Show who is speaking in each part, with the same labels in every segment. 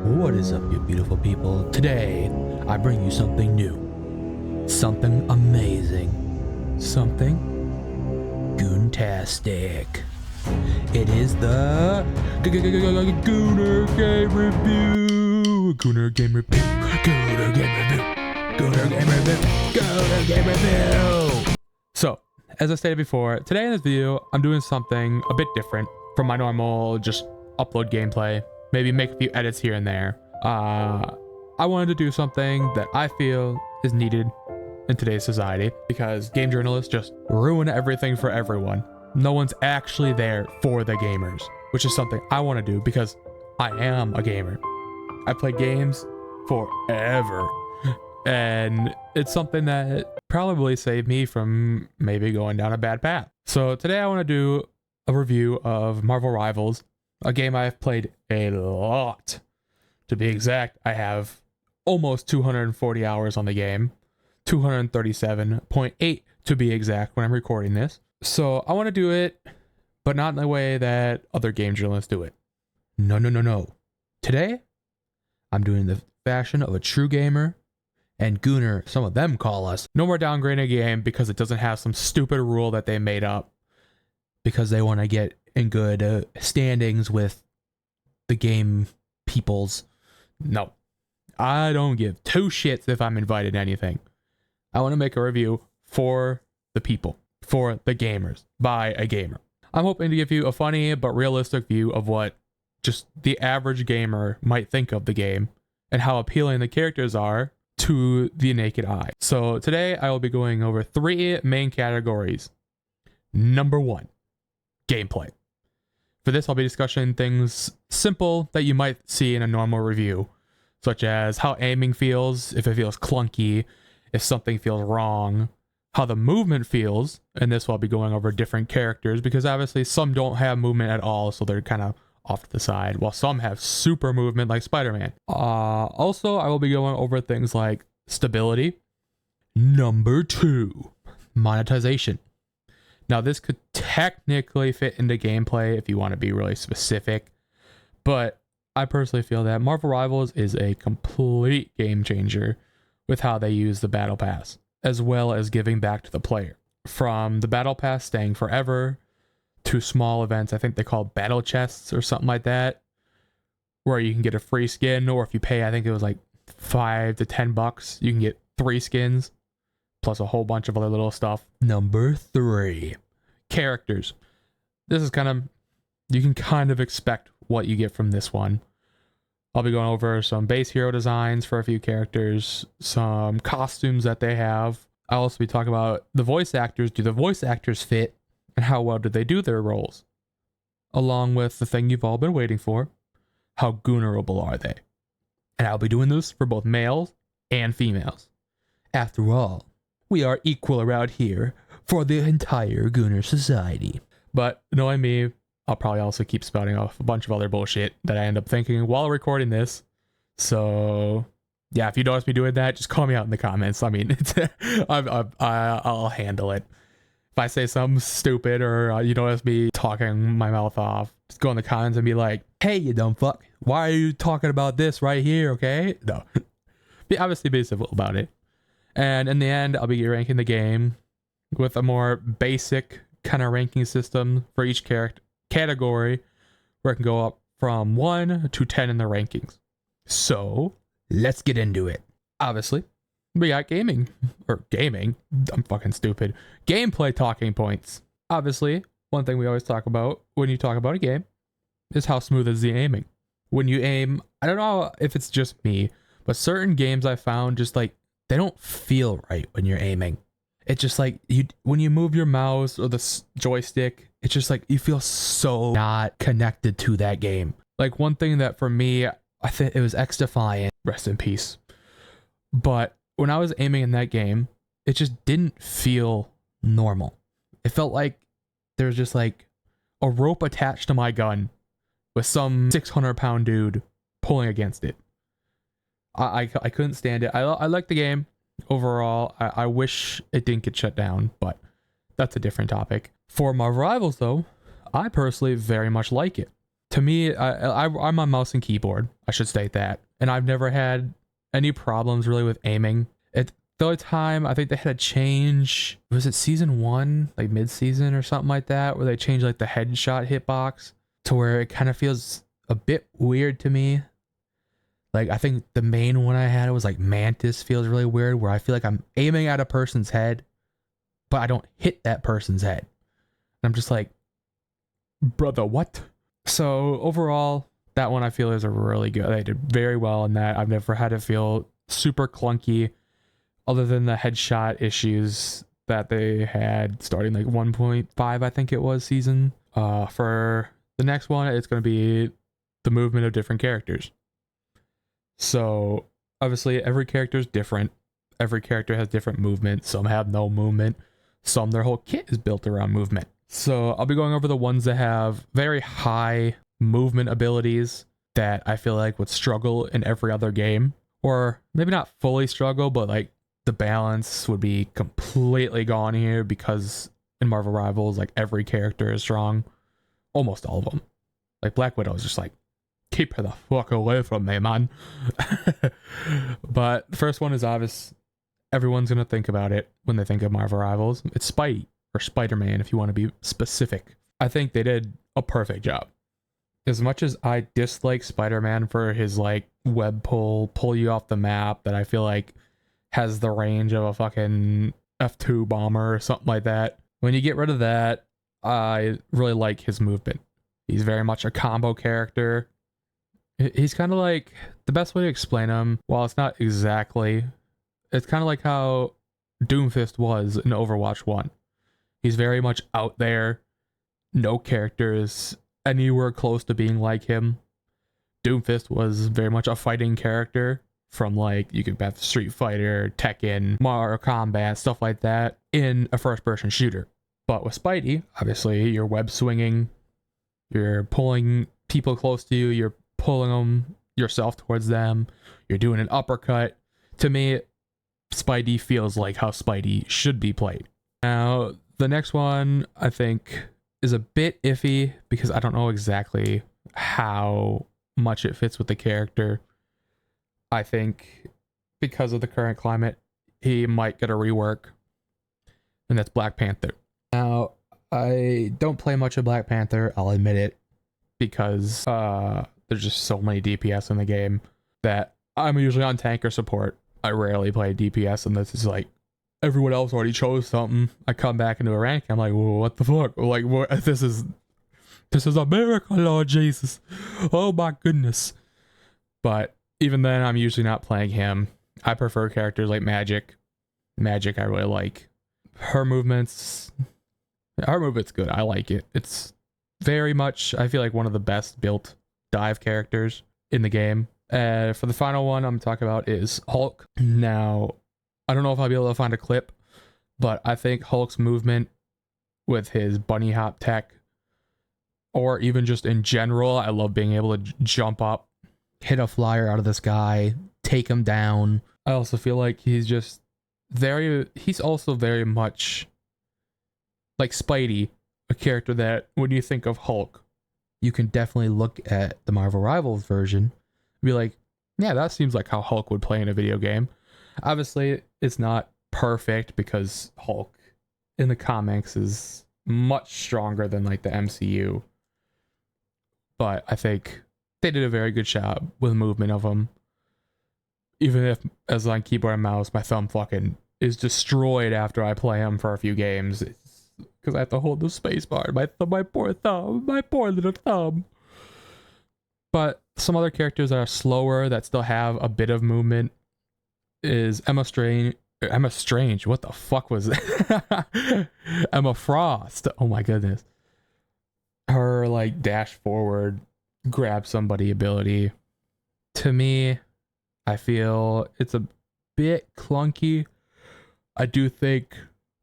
Speaker 1: What is up, you beautiful people? Today, I bring you something new. Something amazing. Something goontastic. It is the Gooner Game Review. Gooner Game Review. Gooner Game Review. Gooner Game Review. Gooner Game Review. So, as I stated before, today in this video, I'm doing something a bit different from my normal just upload gameplay. Maybe make a few edits here and there. I wanted to do something that I feel is needed in today's society because game journalists just ruin everything for everyone. No one's actually there for the gamers, which is something I want to do because I am a gamer. I play games forever, and it's something that probably saved me from maybe going down a bad path. So today I want to do a review of Marvel Rivals, a game I've played a lot. To be exact, I have almost 240 hours on the game, 237.8 to be exact when I'm recording this. So I want to do it, but not in the way that other game journalists do it. No. Today, I'm doing the fashion of a true gamer and Gooner, some of them call us. No more downgrading a game because it doesn't have some stupid rule that they made up because they want to get in good standings with the game peoples. No, I don't give two shits if I'm invited to anything. I want to make a review for the people, for the gamers, by a gamer. I'm hoping to give you a funny but realistic view of what just the average gamer might think of the game and how appealing the characters are to the naked eye. So today I will be going over three main categories. Number one, gameplay. For this, I'll be discussing things simple that you might see in a normal review, such as how aiming feels, if it feels clunky, if something feels wrong, how the movement feels, and this will be going over different characters, because obviously some don't have movement at all, so they're kind of off to the side, while some have super movement like Spider-Man. Also, I will be going over things like stability. Number two, monetization. Now, this could technically fit into gameplay if you want to be really specific, but I personally feel that Marvel Rivals is a complete game changer with how they use the Battle Pass, as well as giving back to the player. From the Battle Pass staying forever to small events, I think they call battle chests or something like that, where you can get a free skin, or if you pay, I think it was like $5 to $10, you can get 3 skins. Plus a whole bunch of other little stuff. Number three, characters. This is kind of, you can kind of expect what you get from this one. I'll be going over some base hero designs for a few characters, some costumes that they have. I'll also be talking about the voice actors. Do the voice actors fit? And how well did they do their roles? Along with the thing you've all been waiting for, how goonerable are they? And I'll be doing this for both males and females. After all, we are equal around here for the entire Gooner society. But knowing me, I'll probably also keep spouting off a bunch of other bullshit that I end up thinking while recording this. So yeah, if you notice me doing that, just call me out in the comments. I mean, I'll handle it. If I say something stupid or you notice me talking my mouth off, just go in the comments and be like, hey, you dumb fuck, why are you talking about this right here, okay? No. Obviously be civil about it. And in the end, I'll be ranking the game with a more basic kind of ranking system for each category, where it can go up from 1 to 10 in the rankings. So let's get into it. Obviously, we got gaming. I'm fucking stupid. Gameplay talking points. Obviously, one thing we always talk about when you talk about a game is how smooth is the aiming. When you aim, I don't know if it's just me, but certain games I found just like, they don't feel right when you're aiming. It's just like when you move your mouse or the joystick, it's just like you feel so not connected to that game. Like one thing that for me, I think it was X-Defiant, rest in peace. But when I was aiming in that game, it just didn't feel normal. It felt like there was just like a rope attached to my gun with some 600-pound dude pulling against it. I couldn't stand it. I like the game overall. I wish it didn't get shut down, but that's a different topic. For Marvel Rivals though, I personally very much like it. To me, I'm on mouse and keyboard. I should state that, and I've never had any problems really with aiming. The only time I think they had a change, was it season 1, like mid-season or something like that, where they changed like the headshot hitbox to where it kind of feels a bit weird to me. Like I think the main one I had was like Mantis feels really weird, where I feel like I'm aiming at a person's head, but I don't hit that person's head. And I'm just like, brother, what? So overall, that one I feel is a really good. They did very well in that. I've never had it feel super clunky, other than the headshot issues that they had starting like 1.5, I think it was, season. For the next one, it's going to be the movement of different characters. So obviously every character is different. Every character has different movement. Some have no movement. Some, their whole kit is built around movement. So I'll be going over the ones that have very high movement abilities that I feel like would struggle in every other game. Or maybe not fully struggle, but like the balance would be completely gone here, because in Marvel Rivals, like every character is strong. Almost all of them. Like Black Widow is just like, keep her the fuck away from me, man. But the first one is obvious. Everyone's going to think about it when they think of Marvel Rivals. It's Spidey, or Spider-Man if you want to be specific. I think they did a perfect job. As much as I dislike Spider-Man for his like web pull you off the map, that I feel like has the range of a fucking F2 bomber or something like that. When you get rid of that, I really like his movement. He's very much a combo character. He's kind of like, the best way to explain him, while it's not exactly, it's kind of like how Doomfist was in Overwatch 1. He's very much out there. No characters anywhere close to being like him. Doomfist was very much a fighting character, from like, you could have Street Fighter, Tekken, Mortal Kombat, stuff like that, in a first-person shooter. But with Spidey, obviously, you're web swinging, you're pulling people close to you, you're pulling them yourself towards them, you're doing an uppercut. To me, Spidey feels like how Spidey should be played. Now, the next one, I think, is a bit iffy, because I don't know exactly how much it fits with the character. I think because of the current climate, he might get a rework, and that's Black Panther. Now, I don't play much of Black Panther, I'll admit it, because there's just so many DPS in the game that I'm usually on tank or support. I rarely play DPS, and this is like, everyone else already chose something. I come back into a rank, I'm like, whoa, what the fuck? Like, what? This is America, Lord Jesus. Oh my goodness. But even then, I'm usually not playing him. I prefer characters like Magic. Magic I really like. Her movement's good. I like it. It's very much, I feel like, one of the best built dive characters in the game. For the final one I'm talking about is Hulk. Now, I don't know if I'll be able to find a clip, but I think Hulk's movement with his bunny hop tech, or even just in general, I love being able to jump up, hit a flyer out of the sky, take him down. I also feel like he's also very much like Spidey, a character that when you think of Hulk, you can definitely look at the Marvel Rivals version and be like, yeah, that seems like how Hulk would play in a video game. Obviously, it's not perfect, because Hulk in the comics is much stronger than like the MCU. But I think they did a very good job with movement of him. Even if, as on keyboard and mouse, my thumb fucking is destroyed after I play him for a few games. Because I have to hold the space bar. My poor thumb. My poor little thumb. But some other characters that are slower, that still have a bit of movement, is Emma Strange. What the fuck was that? Emma Frost. Oh my goodness. Her like dash forward, grab somebody ability. To me, I feel it's a bit clunky. I do think,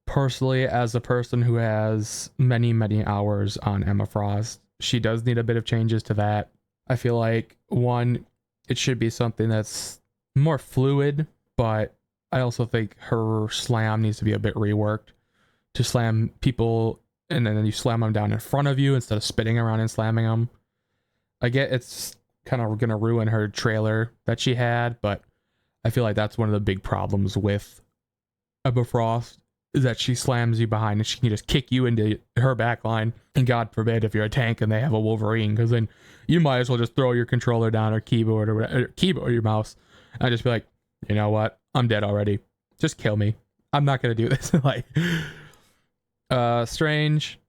Speaker 1: personally, as a person who has many, many hours on Emma Frost, she does need a bit of changes to that. I feel like, one, it should be something that's more fluid, but I also think her slam needs to be a bit reworked to slam people, and then you slam them down in front of you instead of spinning around and slamming them. I get it's kind of gonna ruin her trailer that she had, but I feel like that's one of the big problems with Emma Frost is that she slams you behind and she can just kick you into her back line. And God forbid if you're a tank and they have a Wolverine, because then you might as well just throw your controller down or keyboard or whatever, keyboard or your mouse, and just be like, you know what? I'm dead already. Just kill me. I'm not gonna do this. Like, Strange.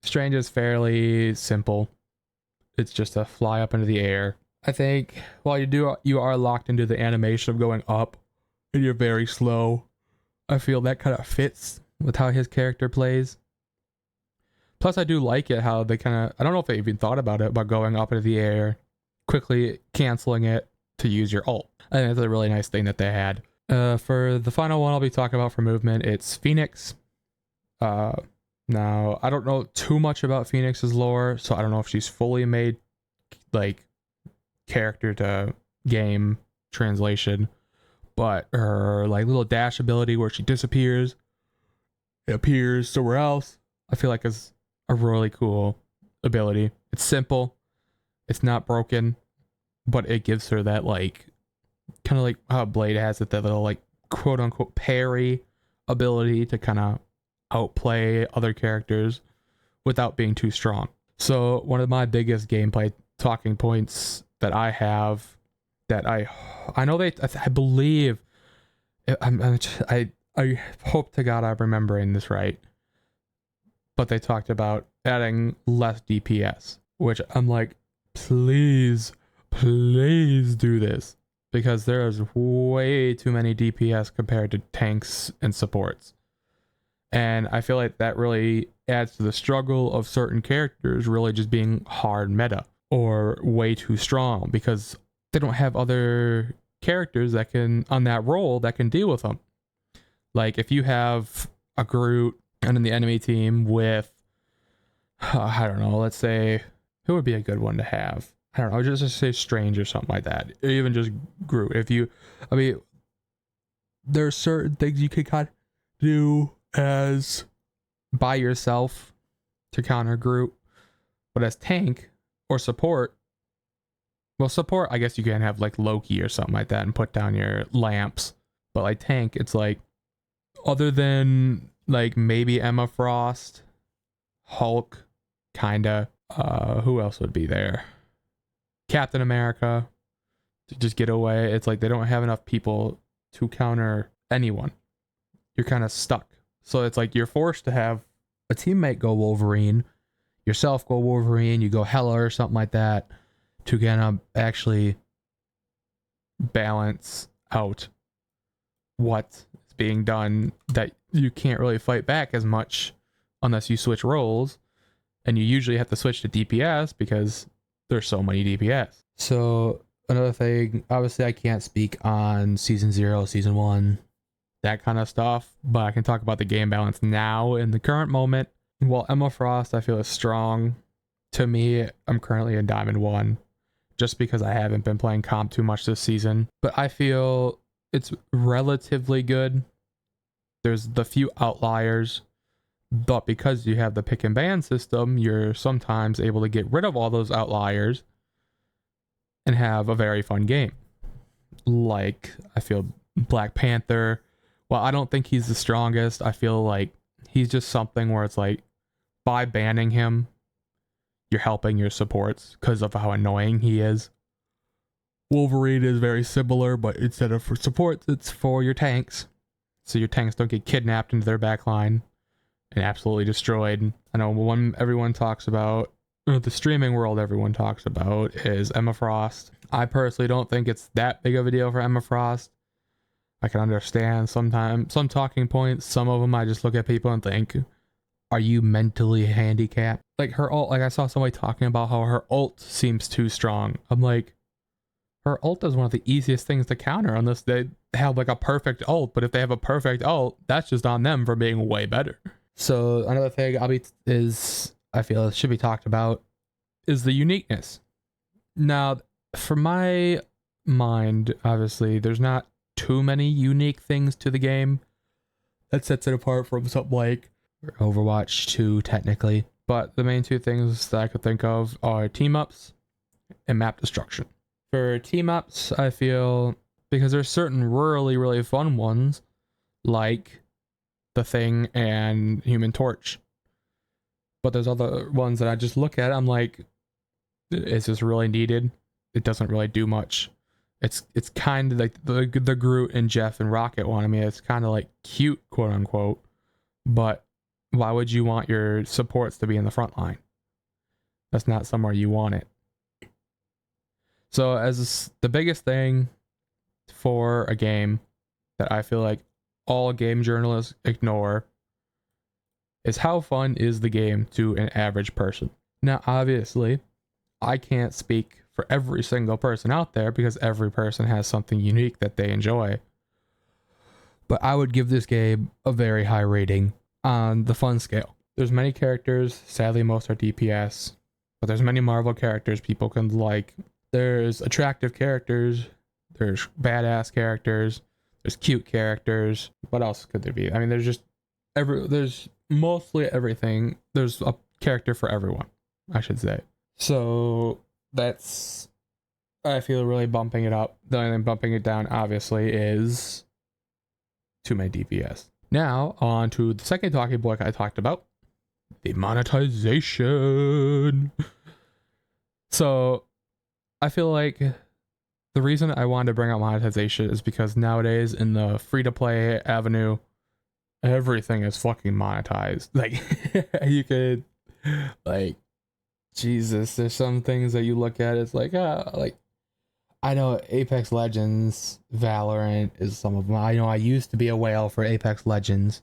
Speaker 1: Strange is fairly simple. It's just a fly up into the air. I think while you are locked into the animation of going up and you're very slow, I feel that kind of fits with how his character plays. Plus, I do like it how they kind of, I don't know if they even thought about it, about going up into the air, quickly canceling it to use your ult. I think that's a really nice thing that they had. For the final one I'll be talking about for movement, it's Phoenix. Now, I don't know too much about Phoenix's lore, so I don't know if she's fully made, like, character to game translation, but her, like, little dash ability where she disappears, it appears somewhere else, I feel like is a really cool ability. It's simple, it's not broken, but it gives her that, like, kind of like how Blade has it, that little, like, quote-unquote parry ability to kind of outplay other characters without being too strong. So one of my biggest gameplay talking points that I have, that I know I believe, I hope to God I'm remembering this right, but they talked about adding less DPS, which I'm like, please do this, because there's way too many DPS compared to tanks and supports. And I feel like that really adds to the struggle of certain characters really just being hard meta or way too strong because they don't have other characters that can, on that role, that can deal with them. Like if you have a Groot and in the enemy team with, I don't know, let's say, who would be a good one to have? I don't know, just say Strange or something like that. Or even just Groot. There's certain things you can kind of do as by yourself to counter Groot, but as tank or support, well, support, I guess you can have like Loki or something like that and put down your lamps, but like tank, it's like, other than like maybe Emma Frost, Hulk, kinda, who else would be there? Captain America, to just get away. It's like they don't have enough people to counter anyone. You're kind of stuck. So it's like you're forced to have a teammate go Wolverine, yourself go Wolverine, you go Hela or something like that to kind of actually balance out what is being done, that you can't really fight back as much unless you switch roles, and you usually have to switch to DPS because there's so many DPS. So another thing, obviously I can't speak on season 0, season 1, that kind of stuff, but I can talk about the game balance now in the current moment. While Emma Frost I feel is strong, to me, I'm currently in Diamond 1 just because I haven't been playing comp too much this season, but I feel it's relatively good. There's the few outliers, but because you have the pick and ban system, you're sometimes able to get rid of all those outliers and have a very fun game. Like, I feel Black Panther, well, I don't think he's the strongest. I feel like he's just something where it's like, by banning him, you're helping your supports because of how annoying he is. Wolverine is very similar, but instead of for supports, it's for your tanks. So your tanks don't get kidnapped into their backline and absolutely destroyed. I know one everyone talks about, the streaming world everyone talks about is Emma Frost. I personally don't think it's that big of a deal for Emma Frost. I can understand sometimes some talking points. Some of them I just look at people and think, are you mentally handicapped? Like her ult, like I saw somebody talking about how her ult seems too strong. I'm like, her ult is one of the easiest things to counter unless they have like a perfect ult. But if they have a perfect ult, that's just on them for being way better. So another thing I feel it should be talked about is the uniqueness. Now, for my mind, obviously, there's not too many unique things to the game that sets it apart from something like Overwatch 2, technically. But the main two things that I could think of are team ups and map destruction. For team ups, I feel because there's certain really fun ones like The Thing and Human Torch. But there's other ones that I just look at, I'm like, is this really needed? It doesn't really do much. It's kind of like the Groot and Jeff and Rocket one. I mean, it's kind of like cute, quote unquote. But why would you want your supports to be in the front line? That's not somewhere you want it. So as the biggest thing for a game that I feel like all game journalists ignore is how fun is the game to an average person. Now, obviously, I can't speak for every single person out there because every person has something unique that they enjoy. But I would give this game a very high rating on the fun scale. There's many characters, sadly most are DPS, but there's many Marvel characters people can like. There's attractive characters, there's badass characters, there's cute characters. What else could there be? I mean, there's mostly everything. There's a character for everyone, I should say. So that's, I feel, really bumping it up. The only thing bumping it down, obviously, is too many DPS. Now, on to the second talking point I talked about, the monetization. So, I feel like the reason I wanted to bring up monetization is because nowadays in the free-to-play avenue, everything is fucking monetized. Like, you could, like, Jesus, there's some things that you look at, it's like, like, I know Apex Legends, Valorant is some of them. I know I used to be a whale for Apex Legends.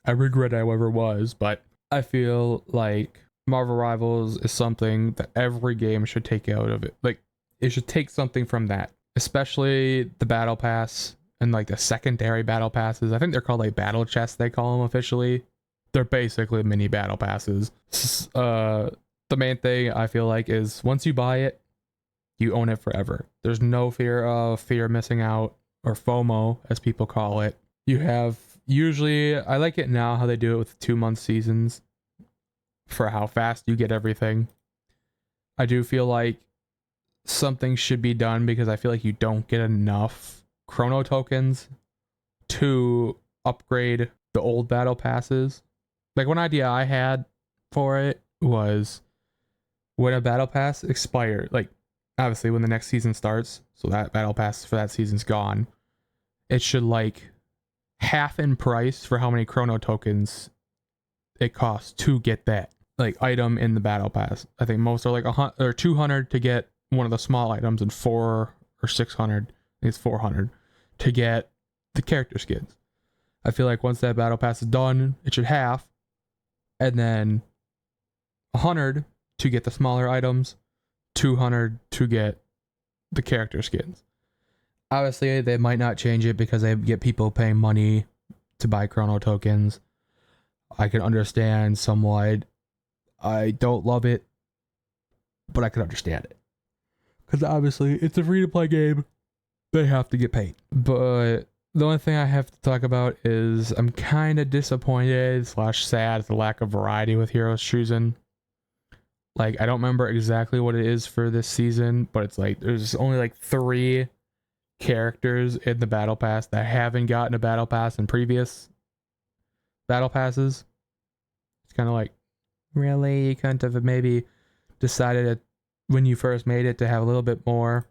Speaker 1: I regret I ever was, but I feel like Marvel Rivals is something that every game should take out of it. Like, it should take something from that, especially the Battle Pass and like the secondary Battle Passes. I think they're called like Battle Chests, they call them officially. They're basically mini Battle Passes. The main thing I feel like is once you buy it, you own it forever. There's no fear of missing out, or FOMO as people call it. You have usually, I like it now how they do it with 2-month seasons for how fast you get everything. I do feel like something should be done because I feel like you don't get enough chrono tokens to upgrade the old battle passes. Like, one idea I had for it was when a battle pass expired, like obviously when the next season starts, so that battle pass for that season's gone, it should like half in price for how many chrono tokens it costs to get that like item in the battle pass. I think most are like 100 or 200 to get one of the small items, and 400 or 600, I think it's 400 to get the character skins. I feel like once that battle pass is done, it should half, and then 100 to get the smaller items, 200 to get the character skins. Obviously, they might not change it because they get people paying money to buy chrono tokens. I can understand somewhat. I don't love it, but I can understand it. Because obviously, it's a free-to-play game. They have to get paid. But the only thing I have to talk about is I'm kind of disappointed / sad at the lack of variety with Heroes Chosen. Like, I don't remember exactly what it is for this season, but it's like there's only like 3 characters in the battle pass that haven't gotten a battle pass in previous battle passes. It's kind of like, really? You couldn't have maybe decided it when you first made it to have a little bit more,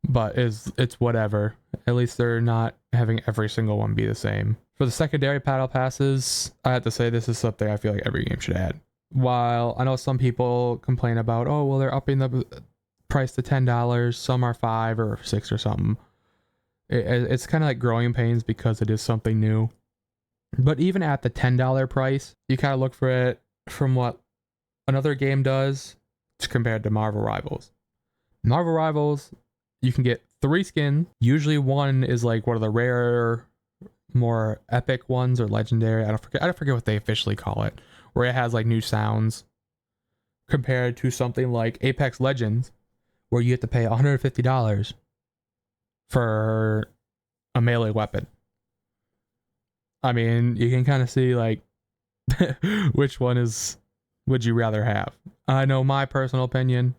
Speaker 1: but it's whatever. At least they're not having every single one be the same. For the secondary battle passes, I have to say this is something I feel like every game should add. While I know some people complain about, oh, well, they're upping the price to $10, some are $5 or $6 or something. It's kind of like growing pains because it is something new. But even at the $10 price, you kind of look for it from what another game does compared to Marvel Rivals. Marvel Rivals, you can get 3 skins. Usually one is like one of the rare, more epic ones or legendary. I don't forget what they officially call it, where it has like new sounds, compared to something like Apex Legends, where you have to pay $150 for a melee weapon. I mean, you can kind of see like which one would you rather have. I know my personal opinion,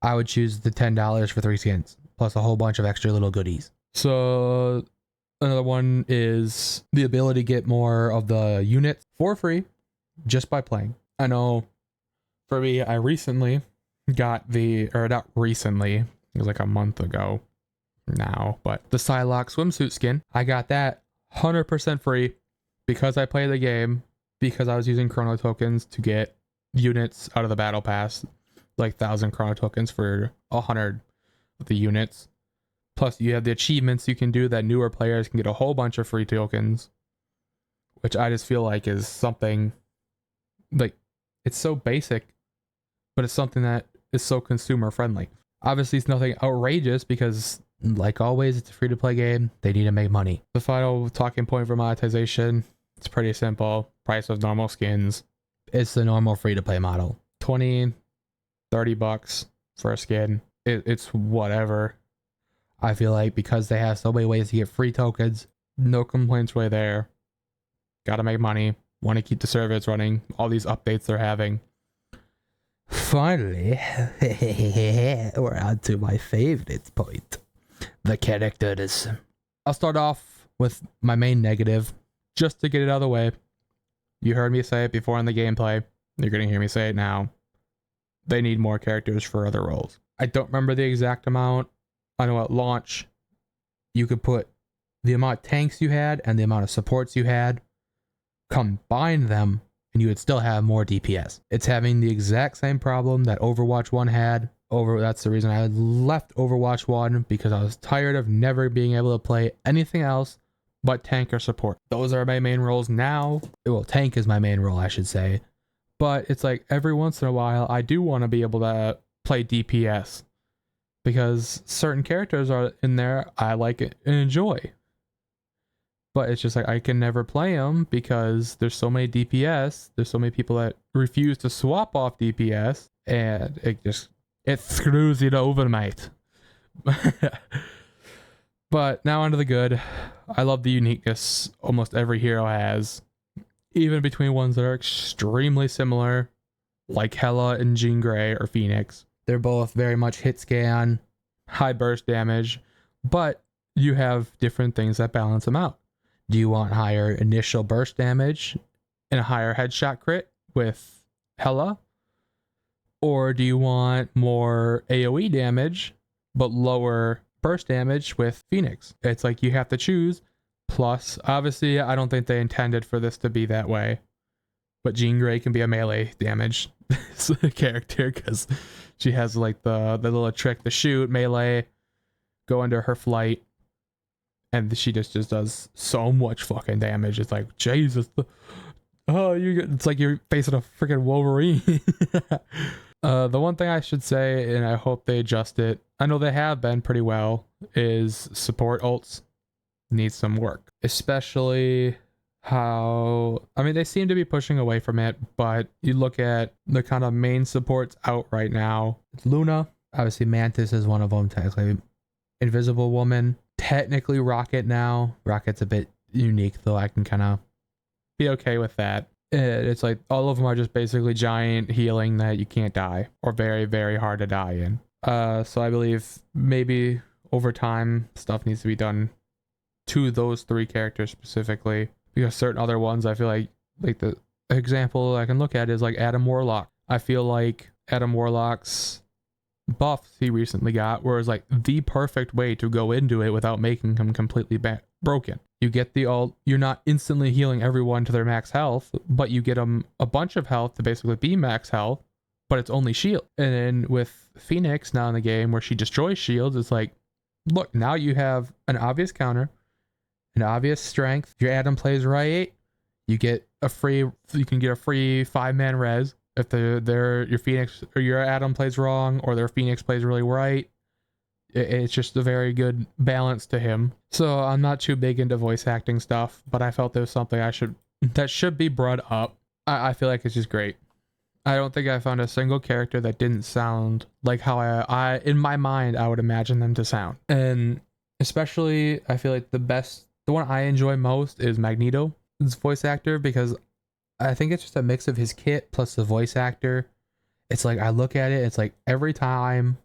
Speaker 1: I would choose the $10 for 3 skins, plus a whole bunch of extra little goodies. So another one is the ability to get more of the units for free just by playing. I know for me, I recently got not recently, it was like a month ago now, but the Psylocke swimsuit skin, I got that 100% free because I played the game, because I was using chrono tokens to get units out of the battle pass, like 1,000 chrono tokens for 100 of the units. Plus you have the achievements you can do that newer players can get a whole bunch of free tokens, which I just feel like is something like, it's so basic, but it's something that is so consumer friendly. Obviously it's nothing outrageous because, like always, it's a free to play game. They need to make money. The final talking point for monetization, it's pretty simple. Price of normal skins. It's the normal free to play model. 20, 30 bucks for a skin. It's whatever. I feel like because they have so many ways to get free tokens, no complaints really there. Gotta make money. Want to keep the service running. All these updates they're having. Finally, we're on to my favorite point. The characters. I'll start off with my main negative, just to get it out of the way. You heard me say it before in the gameplay. You're going to hear me say it now. They need more characters for other roles. I don't remember the exact amount. I know at launch, you could put the amount of tanks you had and the amount of supports you had, combine them, and you would still have more DPS. It's having the exact same problem that Overwatch 1 had. That's the reason I left Overwatch 1, because I was tired of never being able to play anything else but tank or support. Those are my main roles now. Well, tank is my main role, I should say. But it's like every once in a while, I do want to be able to play DPS, because certain characters are in there I like it and enjoy. But it's just like I can never play them because there's so many DPS. There's so many people that refuse to swap off DPS, and it screws you over, mate. But now onto the good. I love the uniqueness almost every hero has, even between ones that are extremely similar, like Hela and Jean Grey or Phoenix. They're both very much hit scan, high burst damage, but you have different things that balance them out. Do you want higher initial burst damage and a higher headshot crit with Hela? Or do you want more AoE damage but lower burst damage with Phoenix? It's like you have to choose. Plus, obviously, I don't think they intended for this to be that way, but Jean Grey can be a melee damage character because she has like the little trick to shoot melee, go under her flight, and she just does so much fucking damage. It's like, Jesus. It's like you're facing a freaking Wolverine. The one thing I should say, and I hope they adjust it, I know they have been pretty well, is support ults need some work. Especially how, I mean, they seem to be pushing away from it, but you look at the kind of main supports out right now. It's Luna. Obviously, Mantis is one of them, technically. Invisible Woman. Technically Rocket now. Rocket's a bit unique, though I can kind of be okay with that. It's like all of them are just basically giant healing that you can't die, or very, very hard to die in. So I believe maybe over time stuff needs to be done to those 3 characters specifically, because certain other ones I feel like the example I can look at is like Adam Warlock. I feel like Adam Warlock's buffs he recently got were like the perfect way to go into it without making him completely broken. You get the ult, you're not instantly healing everyone to their max health, but you get them a bunch of health to basically be max health, but it's only shield. And then with Phoenix now in the game where she destroys shields, it's like, look, now you have an obvious counter, an obvious strength. Your Adam plays right, you can get a free 5-man res. If your Phoenix or your Adam plays wrong, or their Phoenix plays really right, it's just a very good balance to him. So I'm not too big into voice acting stuff, but I felt there was something that should be brought up. I feel like it's just great. I don't think I found a single character that didn't sound like how I in my mind I would imagine them to sound. And especially I feel like the one I enjoy most is Magneto's voice actor, because I think it's just a mix of his kit plus the voice actor. It's like I look at it, it's like every time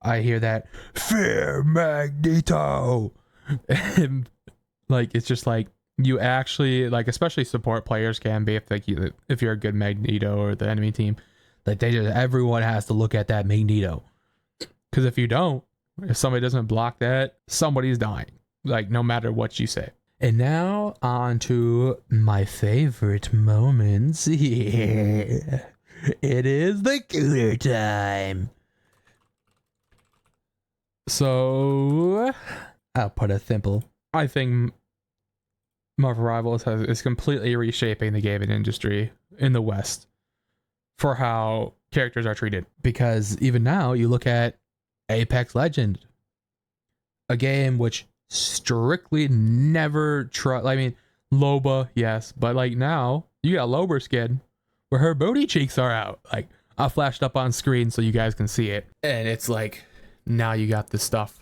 Speaker 1: I hear that Fear Magneto. And like it's just like you actually like, especially support players can be, if you're a good Magneto or the enemy team, like everyone has to look at that Magneto, because if you don't, if somebody doesn't block that, somebody's dying, like no matter what you say. And now on to my favorite moments. Yeah. It is the Gooner time. So I'll put it simple. I think Marvel Rivals is completely reshaping the gaming industry in the West for how characters are treated. Because even now, you look at Apex Legends, a game which strictly never I mean, Loba, yes, but like now you got Loba skin where her booty cheeks are out. Like I flashed up on screen so you guys can see it, and it's like now you got this stuff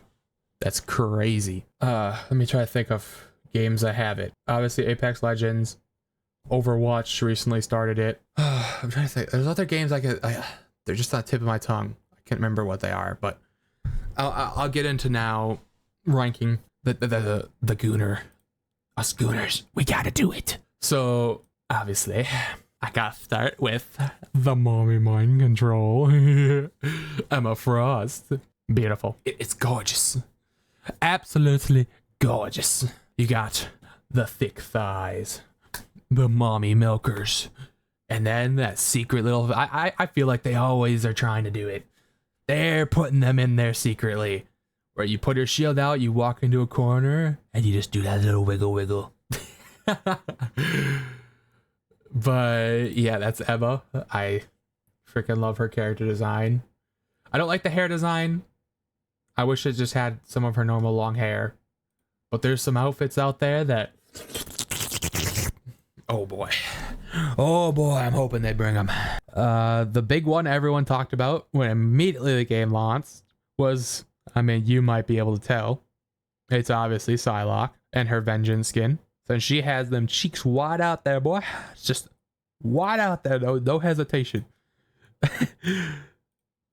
Speaker 1: that's crazy. Let me try to think of games that have it. Obviously Apex Legends, Overwatch recently started it. I'm trying to think. There's other games they're just on the tip of my tongue. I can't remember what they are, but I'll get into now ranking the Gooner. Us Gooners, we gotta do it. So obviously I gotta start with the mommy mind control. Emma Frost. Beautiful. It's gorgeous. Absolutely gorgeous. You got the thick thighs, the mommy milkers, and then that secret little... I feel like they always are trying to do it. They're putting them in there secretly. Where you put your shield out, you walk into a corner, and you just do that little wiggle wiggle. But yeah, that's Emma. I freaking love her character design. I don't like the hair design. I wish it just had some of her normal long hair. But there's some outfits out there that... Oh boy. Oh boy, I'm hoping they bring them. The big one everyone talked about when immediately the game launched was... I mean, you might be able to tell. It's obviously Psylocke and her Vengeance skin. So she has them cheeks wide out there, boy. It's just wide out there, no hesitation.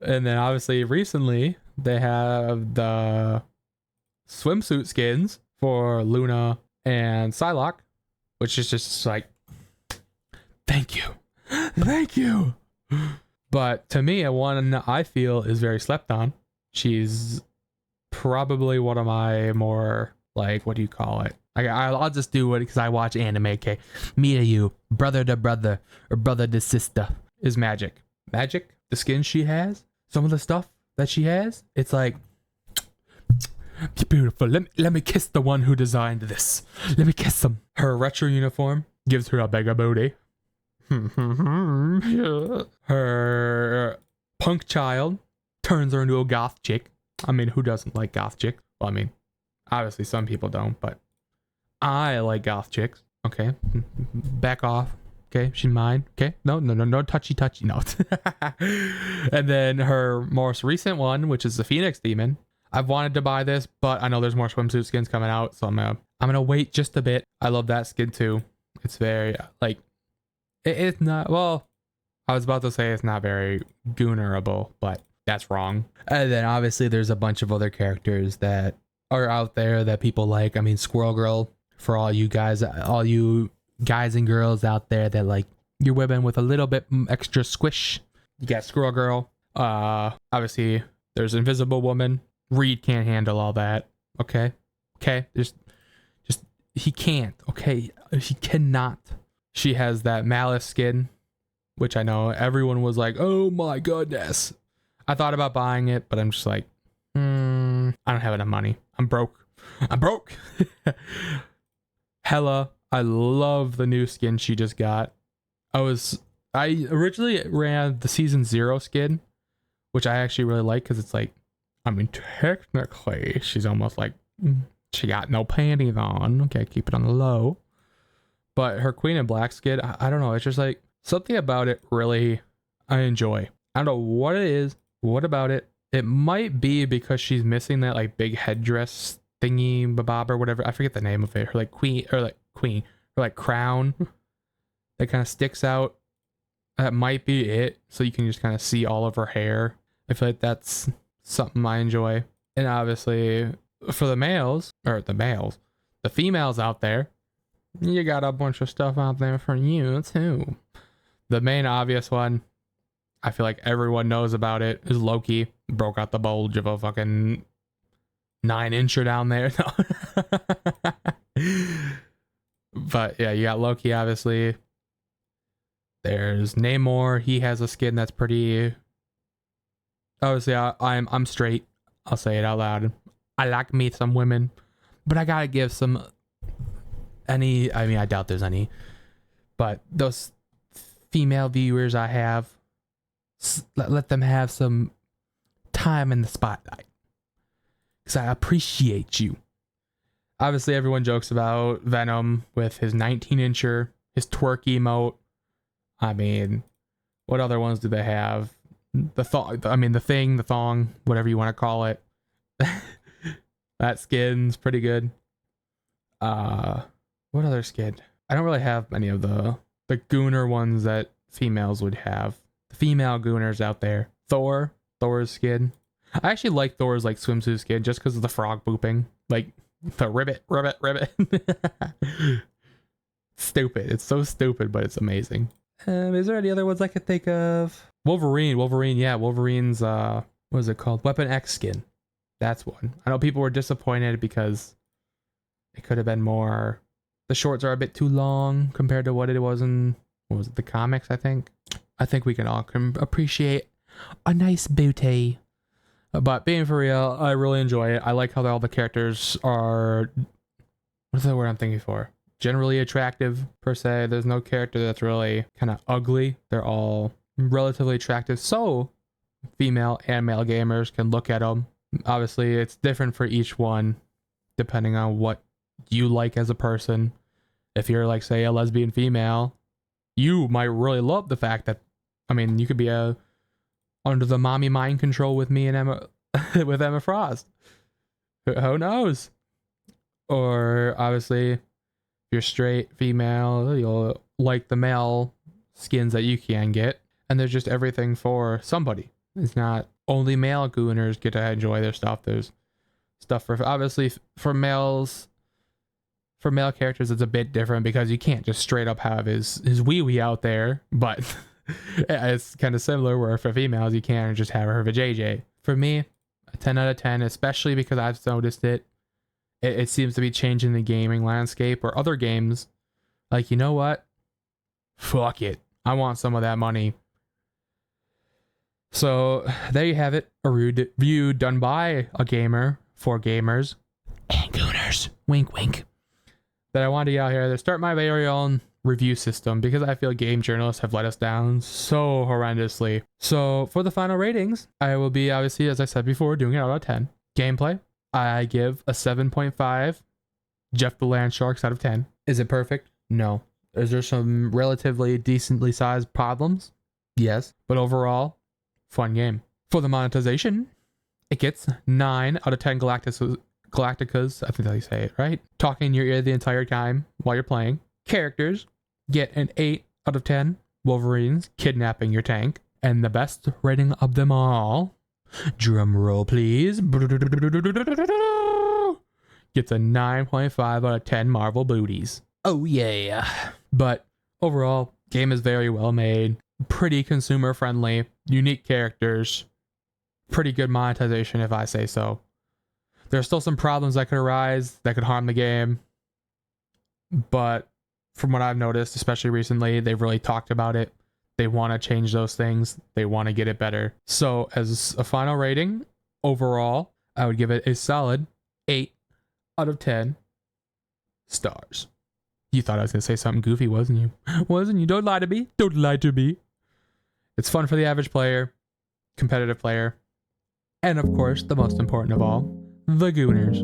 Speaker 1: And then obviously recently they have the swimsuit skins for Luna and Psylocke, which is just like, thank you. Thank you. But to me, one I feel is very slept on. She's probably one of my more, like, what do you call it? I'll just do it because I watch anime, okay? Me to you, brother to brother, or brother to sister, is Magic. Magic, the skin she has, some of the stuff that she has, it's like, beautiful. Let me kiss the one who designed this. Let me kiss him. Her retro uniform gives her a bigger booty. Her punk child turns her into a goth chick. I mean, who doesn't like goth chicks? Well, I mean, obviously some people don't, but I like goth chicks. Okay, back off. Okay, she's mine. Okay, no, touchy, no. And then her most recent one, which is the Phoenix Demon. I've wanted to buy this, but I know there's more swimsuit skins coming out, so I'm gonna wait just a bit. I love that skin too. It's very like, it's not, well, I was about to say it's not very goonerable, but that's wrong. And then obviously there's a bunch of other characters that are out there that people like. I mean, Squirrel Girl, for all you guys and girls out there that like your women with a little bit extra squish. You got Squirrel Girl. Obviously there's Invisible Woman. Reed can't handle all that. Okay. Just he can't. Okay. He cannot. She has that Malice skin, which I know everyone was like, oh my goodness. I thought about buying it, but I'm just like, I don't have enough money. I'm broke. Hella, I love the new skin she just got. I originally ran the season 0 skin, which I actually really like because it's like, I mean, technically she's almost like, she got no panties on. Okay, keep it on the low. But her Queen in Black skin, I don't know. It's just like something about it really I enjoy. I don't know what it is. What about it? It might be because she's missing that like big headdress thingy bob or whatever. I forget the name of it. Her like queen or like crown that kind of sticks out. That might be it. So you can just kind of see all of her hair. I feel like that's something I enjoy. And obviously for the females out there, you got a bunch of stuff out there for you too. The main obvious one, I feel like everyone knows about it, is Loki. Broke out the bulge of a fucking 9-incher down there. But yeah, you got Loki, obviously. There's Namor. He has a skin that's pretty. Obviously, I'm straight. I'll say it out loud. I like me some women, but I gotta give some. I mean, I doubt there's any, but those female viewers I have, let them have some time in the spotlight, because I appreciate you. Obviously, everyone jokes about Venom with his 19-incher, his twerk emote. I mean, what other ones do they have? The thong, whatever you want to call it. That skin's pretty good. What other skin? I don't really have many of the Gooner ones that females would have. The female Gooners out there. Thor's skin. I actually like Thor's like swimsuit skin just because of the frog booping. Like the ribbit. Stupid. It's so stupid, but it's amazing. Is there any other ones I could think of? Wolverine. Yeah, Wolverine's what is it called? Weapon X skin. That's one. I know people were disappointed because it could have been more. The shorts are a bit too long compared to what it was in, what was it, the comics, I think. I think we can all appreciate a nice booty. But being for real, I really enjoy it. I like how all the characters are, what's the word I'm thinking for? Generally attractive, per se. There's no character that's really kind of ugly. They're all relatively attractive. So female and male gamers can look at them. Obviously, it's different for each one, depending on what you like as a person. If you're like, say, a lesbian female, you might really love the fact that, I mean, you could be under the mommy mind control with me and Emma, with Emma Frost. Who knows? Or obviously, if you're straight female, you'll like the male skins that you can get. And there's just everything for somebody. It's not only male Gooners get to enjoy their stuff. There's stuff for, obviously, for males. For male characters, it's a bit different because you can't just straight up have his wee out there. But it's kind of similar where for females, you can't just have her vajayjay. For me, a 10 out of 10, especially because I've noticed it seems to be changing the gaming landscape, or other games. Like, you know what? Fuck it. I want some of that money. So there you have it. A review done by a gamer for gamers and Gooners. Wink, wink. That I wanted to get out here to start my very own review system, because I feel game journalists have let us down so horrendously. So for the final ratings, I will be, obviously, as I said before, doing it out of 10. Gameplay, I give a 7.5 Jeff the Land Sharks out of 10. Is it perfect? No. Is there some relatively decently sized problems? Yes. But overall, fun game. For the monetization, it gets 9 out of 10 Galacticas, I think that's how you say it, right? Talking in your ear the entire time while you're playing. Characters get an 8 out of 10 Wolverines kidnapping your tank. And the best rating of them all, drum roll please, gets a 9.5 out of 10 Marvel booties. Oh yeah. But overall, game is very well made, pretty consumer friendly, unique characters, pretty good monetization if I say so. There's still some problems that could arise that could harm the game, but from what I've noticed, especially recently, they've really talked about it. They want to change those things. They want to get it better. So as a final rating, overall, I would give it a solid 8 out of 10 stars. You thought I was going to say something goofy, wasn't you? Wasn't you? Don't lie to me. Don't lie to me. It's fun for the average player, competitive player, and of course, the most important of all, the Gooners.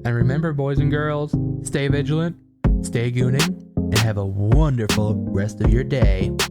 Speaker 1: And remember, boys and girls, stay vigilant, stay gooning, and have a wonderful rest of your day.